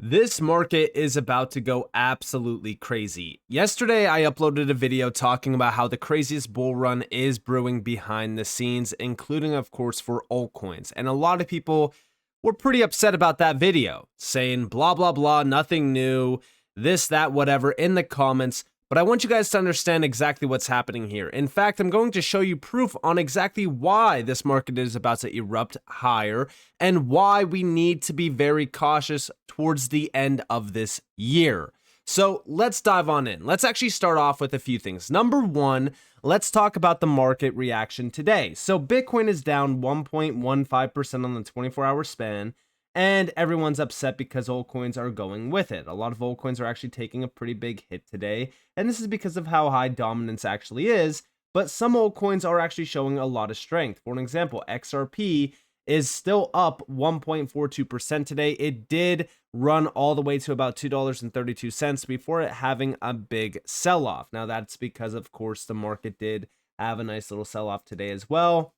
This market is about to go absolutely crazy. Yesterday, I uploaded a video talking about how the craziest bull run is brewing behind the scenes, including, of course, for altcoins. And a lot of people were pretty upset about that video, saying blah, blah, blah, nothing new, this, that, whatever, in the comments. But I want you guys to understand exactly what's happening here. In fact, I'm going to show you proof on exactly why this market is about to erupt higher and why we need to be very cautious towards the end of this year. So let's dive on in. Let's actually start off with a few things. Number one, let's talk about the market reaction today. So Bitcoin is down 1.15% on the 24-hour span. And everyone's upset because altcoins are going with it. A lot of altcoins are actually taking a pretty big hit today. And this is because of how high dominance actually is. But some altcoins are actually showing a lot of strength. For an example, XRP is still up 1.42% today. It did run all the way to about $2.32 before it having a big sell-off. Now that's because, of course, the market did have a nice little sell-off today as well.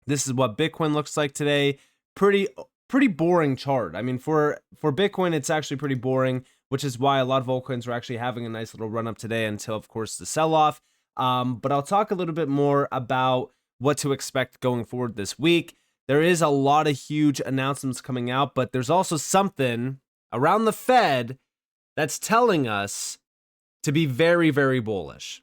This is what Bitcoin looks like today. Pretty boring chart. I mean, for Bitcoin, it's actually pretty boring, which is why a lot of altcoins are actually having a nice little run up today until, of course, the sell-off. But I'll talk a little bit more about what to expect going forward this week. There is a lot of huge announcements coming out, but there's also something around the Fed that's telling us to be very, very bullish.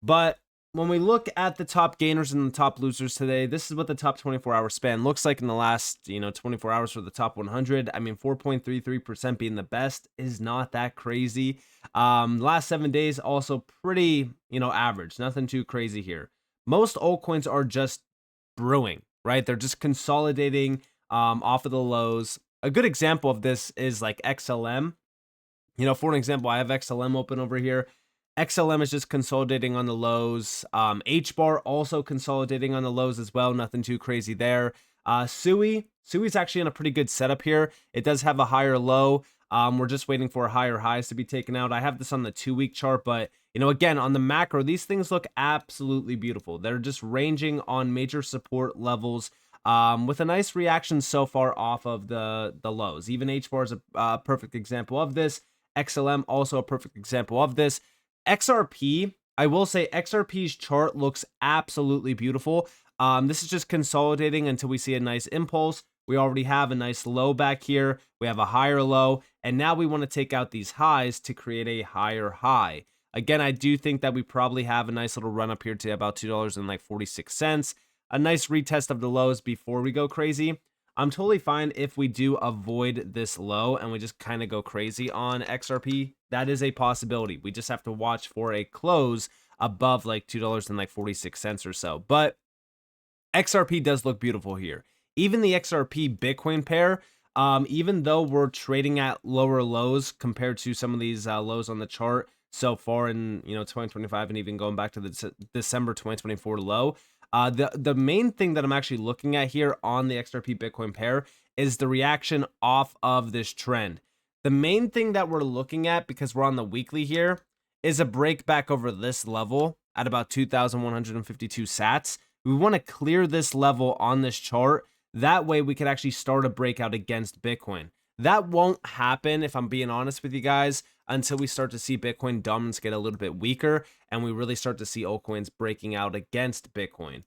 But when we look at the top gainers and the top losers today, this is what the top 24-hour span looks like in the last, 24 hours for the top 100. I mean, 4.33% being the best is not that crazy. Last 7 days also pretty, average. Nothing too crazy here. Most altcoins are just brewing, right? They're just consolidating off of the lows. A good example of this is like XLM. For an example, I have XLM open over here. XLM is just consolidating on the lows. HBAR also consolidating on the lows as well. Nothing too crazy there. SUI is actually in a pretty good setup here. It does have a higher low. We're just waiting for higher highs to be taken out. I have this on the 2-week chart, but again, on the macro, these things look absolutely beautiful. They're just ranging on major support levels with a nice reaction so far off of the lows. Even HBAR is a perfect example of this. XLM also a perfect example of this. XRP, I will say XRP's chart looks absolutely beautiful. This is just consolidating until we see a nice impulse. We already have a nice low back here. We have a higher low, and now we want to take out these highs to create a higher high. Again, I do think that we probably have a nice little run up here to about $2.46. A nice retest of the lows before we go crazy. I'm totally fine if we do avoid this low and we just kind of go crazy on XRP. That is a possibility. We just have to watch for a close above like $2.46 or so. But XRP does look beautiful here. Even the XRP Bitcoin pair, even though we're trading at lower lows compared to some of these lows on the chart so far in 2025 and even going back to the December 2024 low, the main thing that I'm actually looking at here on the XRP Bitcoin pair is the reaction off of this trend. The main thing that we're looking at, because we're on the weekly here, is a break back over this level at about 2,152 sats. We want to clear this level on this chart. That way we can actually start a breakout against Bitcoin. That won't happen, if I'm being honest with you guys, until we start to see Bitcoin dominance get a little bit weaker and we really start to see altcoins breaking out against Bitcoin.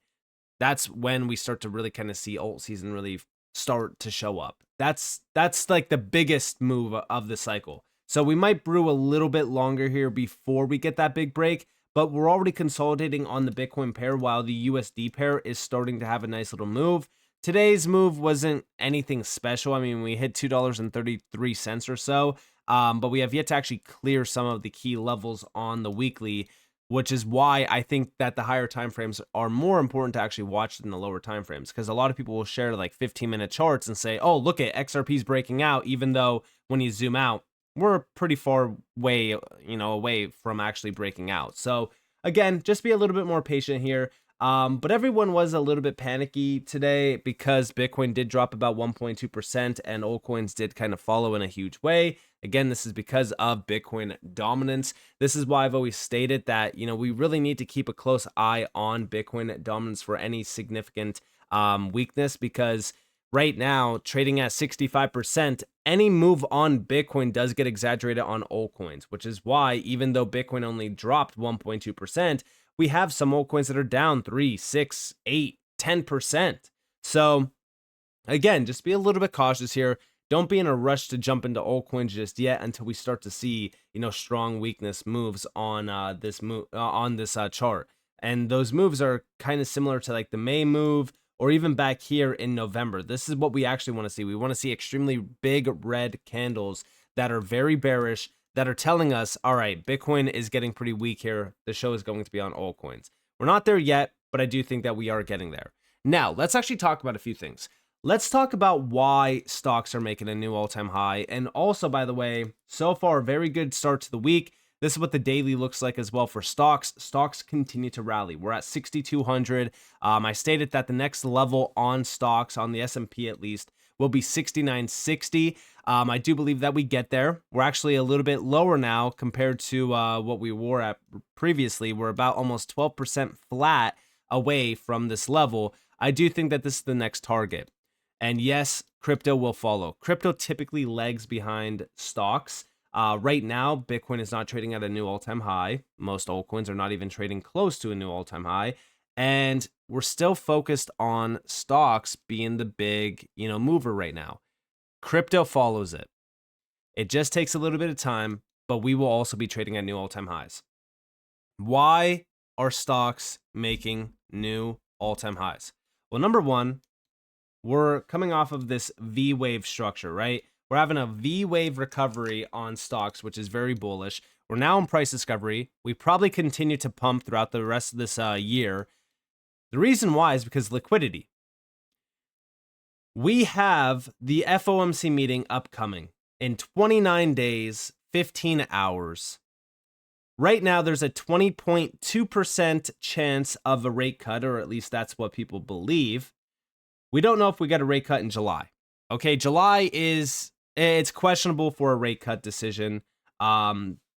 That's when we start to really kind of see Altseason really start to show up. That's like the biggest move of the cycle. So we might brew a little bit longer here before we get that big break, but we're already consolidating on the Bitcoin pair while the USD pair is starting to have a nice little move. Today's move wasn't anything special. I mean, we hit $2.33 or so, but we have yet to actually clear some of the key levels on the weekly, which is why I think that the higher time frames are more important to actually watch than the lower time frames, because a lot of people will share like 15-minute charts and say, oh, look at XRP's breaking out, even though when you zoom out, we're pretty far away from actually breaking out. So again, just be a little bit more patient here. But everyone was a little bit panicky today because Bitcoin did drop about 1.2% and altcoins did kind of follow in a huge way. Again, this is because of Bitcoin dominance. This is why I've always stated that, we really need to keep a close eye on Bitcoin dominance for any significant weakness, because right now trading at 65%, any move on Bitcoin does get exaggerated on altcoins, which is why even though Bitcoin only dropped 1.2%, we have some altcoins that are down 3, 6, 8, 10%. So again, just be a little bit cautious here. Don't be in a rush to jump into altcoins just yet until we start to see, strong weakness moves on this chart. And those moves are kind of similar to like the May move or even back here in November. This is what we actually want to see. We want to see extremely big red candles that are very bearish, that are telling us, all right, Bitcoin is getting pretty weak here. The show is going to be on altcoins. We're not there yet, but I do think that we are getting there. Now, let's actually talk about a few things. Let's talk about why stocks are making a new all-time high. And also, by the way, so far, very good start to the week. This is what the daily looks like as well for stocks. Stocks continue to rally. We're at 6,200. I stated that the next level on stocks, on the S&P at least, will be 6,960. I do believe that we get there. We're actually a little bit lower now compared to what we were at previously. We're about almost 12% flat away from this level. I do think that this is the next target. And yes, crypto will follow. Crypto typically lags behind stocks. Right now, Bitcoin is not trading at a new all-time high. Most altcoins are not even trading close to a new all-time high. And we're still focused on stocks being the big, mover right now. Crypto follows it. It just takes a little bit of time, but we will also be trading at new all-time highs. Why are stocks making new all-time highs? Well, number one, we're coming off of this V-wave structure, right? We're having a V-wave recovery on stocks, which is very bullish. We're now in price discovery. We probably continue to pump throughout the rest of this year. The reason why is because liquidity. We have the FOMC meeting upcoming in 29 days, 15 hours. Right now, there's a 20.2% chance of a rate cut, or at least that's what people believe. We don't know if we get a rate cut in July. Okay, July it's questionable for a rate cut decision.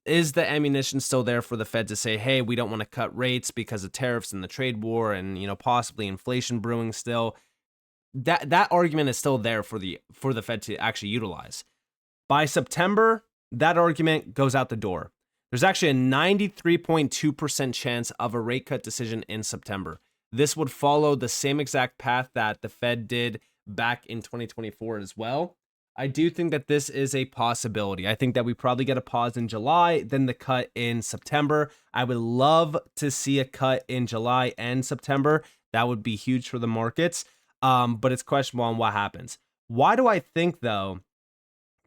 Is the ammunition still there for the Fed to say, hey, we don't want to cut rates because of tariffs and the trade war and, possibly inflation brewing still? That argument is still there for the Fed to actually utilize. By September, that argument goes out the door. There's actually a 93.2% chance of a rate cut decision in September. This would follow the same exact path that the Fed did back in 2024 as well. I do think that this is a possibility. I think that we probably get a pause in July, then the cut in September. I would love to see a cut in July and September. That would be huge for the markets, but it's questionable on what happens. Why do I think, though,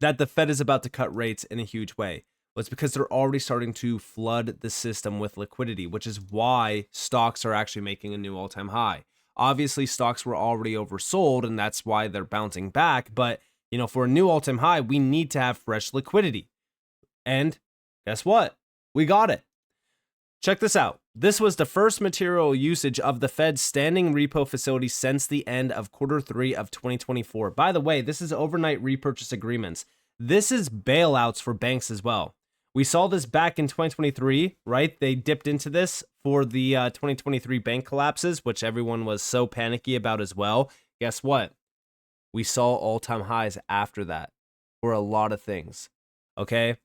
that the Fed is about to cut rates in a huge way? Well, it's because they're already starting to flood the system with liquidity, which is why stocks are actually making a new all-time high. Obviously, stocks were already oversold, and that's why they're bouncing back. But, for a new all-time high, we need to have fresh liquidity. And guess what? We got it. Check this out. This was the first material usage of the Fed's standing repo facility since the end of Q3 of 2024. By the way, this is overnight repurchase agreements. This is bailouts for banks as well. We saw this back in 2023, right? They dipped into this for the 2023 bank collapses, which everyone was so panicky about as well. Guess what? We saw all-time highs after that for a lot of things, okay?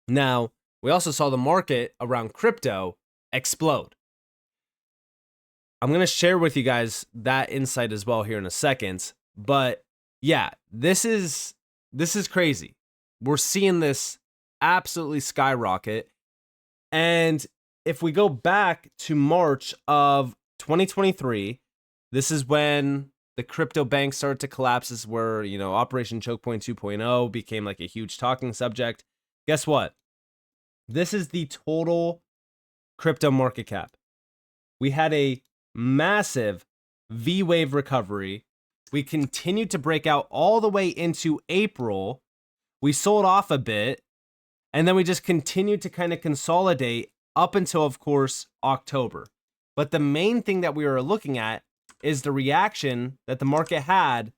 Now, we also saw the market around crypto explode. I'm going to share with you guys that insight as well here in a second. But yeah, this is crazy. We're seeing this absolutely skyrocket. And if we go back to March of 2023, this is when the crypto banks started to collapse. This is where, Operation Choke Point 2.0 became like a huge talking subject. Guess what? This is the total crypto market cap. We had a massive V-wave recovery. We continued to break out all the way into April. We sold off a bit, and then we just continued to kind of consolidate up until, of course, October. But the main thing that we were looking at is the reaction that the market had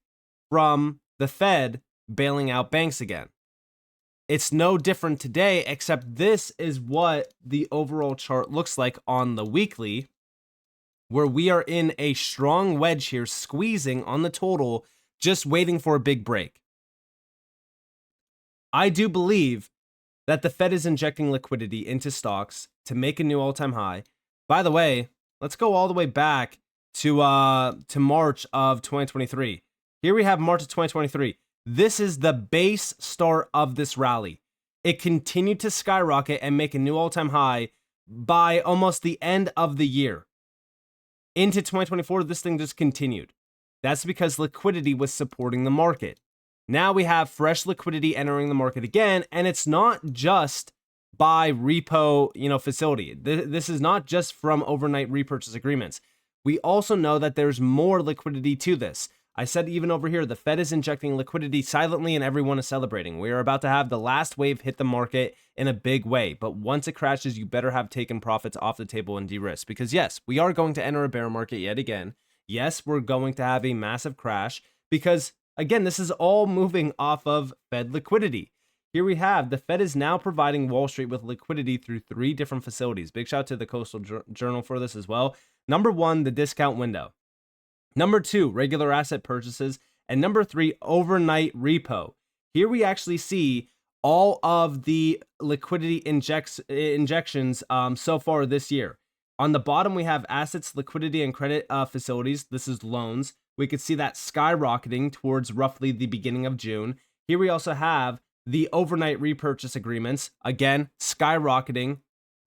from the Fed bailing out banks again. It's no different today, except this is what the overall chart looks like on the weekly, where we are in a strong wedge here, squeezing on the total just waiting for a big break. I do believe that the Fed is injecting liquidity into stocks to make a new all-time high. By the way, let's go all the way back to March of 2023. Here we have March of 2023. This is the base start of this rally. It continued to skyrocket and make a new all-time high by almost the end of the year. Into 2024, this thing just continued. That's because liquidity was supporting the market. Now we have fresh liquidity entering the market again, and it's not just by repo, facility. This is not just from overnight repurchase agreements. We also know that there's more liquidity to this. I said even over here, the Fed is injecting liquidity silently and everyone is celebrating. We are about to have the last wave hit the market in a big way, but once it crashes, you better have taken profits off the table and de-risk, because yes, we are going to enter a bear market yet again. Yes, we're going to have a massive crash because, again, this is all moving off of Fed liquidity. Here we have the Fed is now providing Wall Street with liquidity through 3 different facilities. Big shout out to the Coastal Journal for this as well. Number 1, the discount window. Number 2, regular asset purchases. And number 3, overnight repo. Here we actually see all of the liquidity injections so far this year. On the bottom, we have assets, liquidity, and credit facilities. This is loans. We could see that skyrocketing towards roughly the beginning of June. Here we also have the overnight repurchase agreements, again, skyrocketing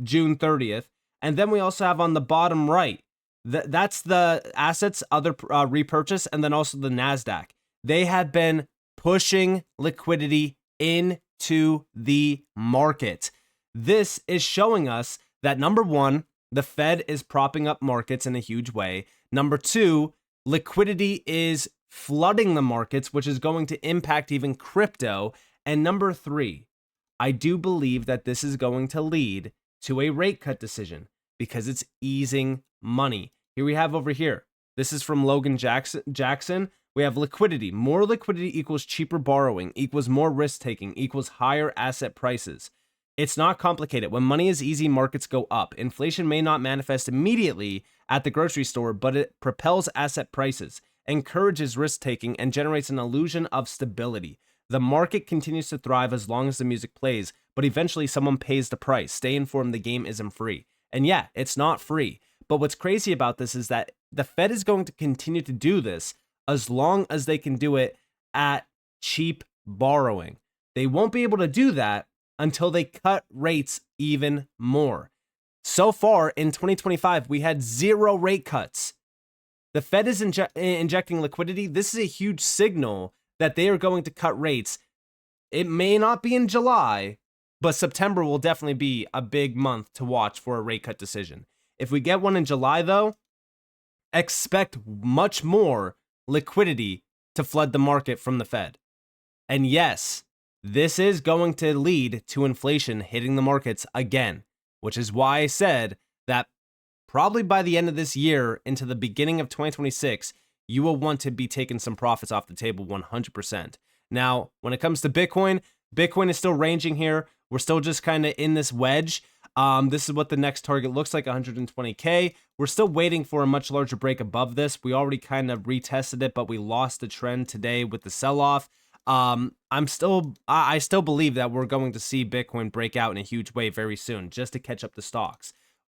June 30th. And then we also have on the bottom right, that's the assets, other repurchase, and then also the NASDAQ. They have been pushing liquidity into the market. This is showing us that number 1, the Fed is propping up markets in a huge way. Number 2, liquidity is flooding the markets, which is going to impact even crypto. And number 3, I do believe that this is going to lead to a rate cut decision because it's easing money. Here we have over here. This is from Logan Jackson. We have liquidity. More liquidity equals cheaper borrowing, equals more risk taking, equals higher asset prices. It's not complicated. When money is easy, markets go up. Inflation may not manifest immediately at the grocery store, but it propels asset prices, encourages risk taking, and generates an illusion of stability. The market continues to thrive as long as the music plays, but eventually someone pays the price. Stay informed, the game isn't free. And yeah, it's not free. But what's crazy about this is that the Fed is going to continue to do this as long as they can do it at cheap borrowing. They won't be able to do that until they cut rates even more. So far in 2025, we had 0 rate cuts. The Fed is injecting liquidity. This is a huge signal that they are going to cut rates. It may not be in July, but September will definitely be a big month to watch for a rate cut decision. If we get one in July, though, expect much more liquidity to flood the market from the Fed. And yes, this is going to lead to inflation hitting the markets again, which is why I said that probably by the end of this year into the beginning of 2026, you will want to be taking some profits off the table 100%. Now, when it comes to Bitcoin, Bitcoin is still ranging here. We're still just kind of in this wedge. This is what the next target looks like, 120K. We're still waiting for a much larger break above this. We already kind of retested it, but we lost the trend today with the sell-off. I still believe that we're going to see Bitcoin break out in a huge way very soon, just to catch up the stocks.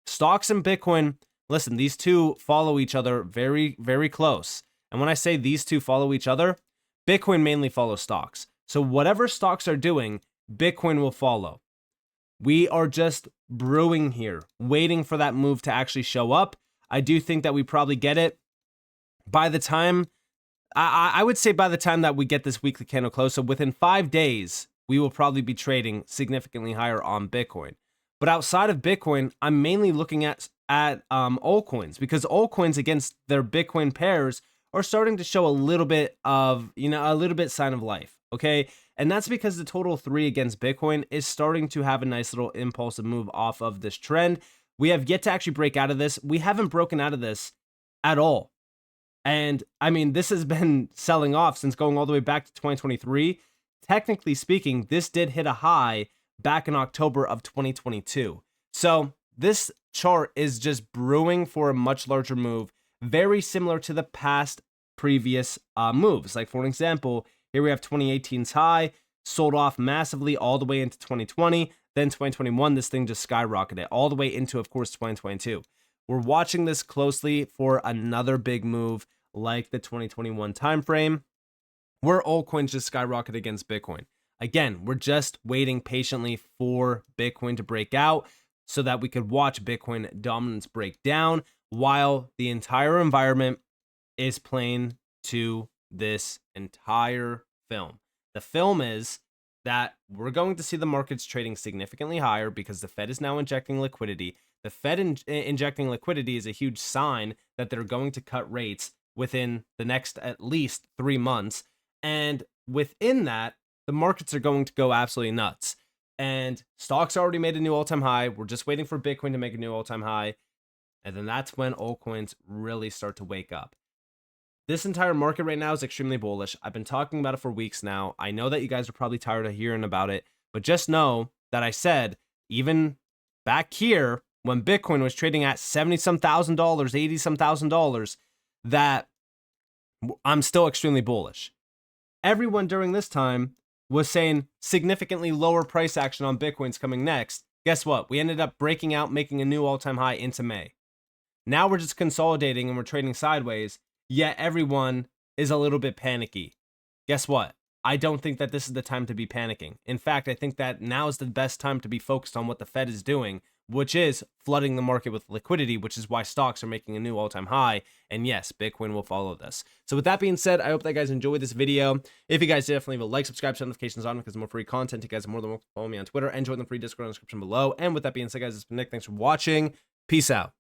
Stocks and Bitcoin, listen, these two follow each other very, very close. And when I say these two follow each other, Bitcoin mainly follows stocks. So whatever stocks are doing, Bitcoin will follow. We are just brewing here, waiting for that move to actually show up. I do think that we probably get it by the time, I would say by the time that we get this weekly candle close. So within 5 days, we will probably be trading significantly higher on Bitcoin. But outside of Bitcoin, I'm mainly looking at altcoins, because altcoins against their Bitcoin pairs are starting to show a little bit of, a little bit sign of life. Okay. And that's because the total 3 against Bitcoin is starting to have a nice little impulsive move off of this trend. We have yet to actually break out of this. We haven't broken out of this at all. And I mean, this has been selling off since going all the way back to 2023. Technically speaking, this did hit a high back in October of 2022. So this chart is just brewing for a much larger move, very similar to the past previous moves. Like, for an example, here we have 2018's high, sold off massively all the way into 2020. Then 2021, this thing just skyrocketed all the way into, of course, 2022. We're watching this closely for another big move like the 2021 timeframe, where altcoins just skyrocket against Bitcoin. Again, we're just waiting patiently for Bitcoin to break out so that we could watch Bitcoin dominance break down while the entire environment is playing to this entire film. The film is that we're going to see the markets trading significantly higher because the Fed is now injecting liquidity. The Fed injecting liquidity is a huge sign that they're going to cut rates within the next at least 3 months. And within that, the markets are going to go absolutely nuts. And stocks already made a new all-time high. We're just waiting for Bitcoin to make a new all-time high. And then that's when altcoins really start to wake up. This entire market right now is extremely bullish. I've been talking about it for weeks now. I know that you guys are probably tired of hearing about it, but just know that I said, even back here, when Bitcoin was trading at $70-some thousand, $80-some thousand, that I'm still extremely bullish. Everyone during this time was saying significantly lower price action on Bitcoin's coming next. Guess what? We ended up breaking out, making a new all-time high into May. Now we're just consolidating and we're trading sideways, yet everyone is a little bit panicky. Guess what? I don't think that this is the time to be panicking. In fact, I think that now is the best time to be focused on what the Fed is doing, which is flooding the market with liquidity, which is why stocks are making a new all-time high. And yes, Bitcoin will follow this. So with that being said, I hope that you guys enjoyed this video. If you guys did, definitely leave a like, subscribe, set notifications on because more free content. You guys are more than welcome to follow me on Twitter and join the free Discord in the description below. And with that being said, guys, it's been Nick. Thanks for watching. Peace out.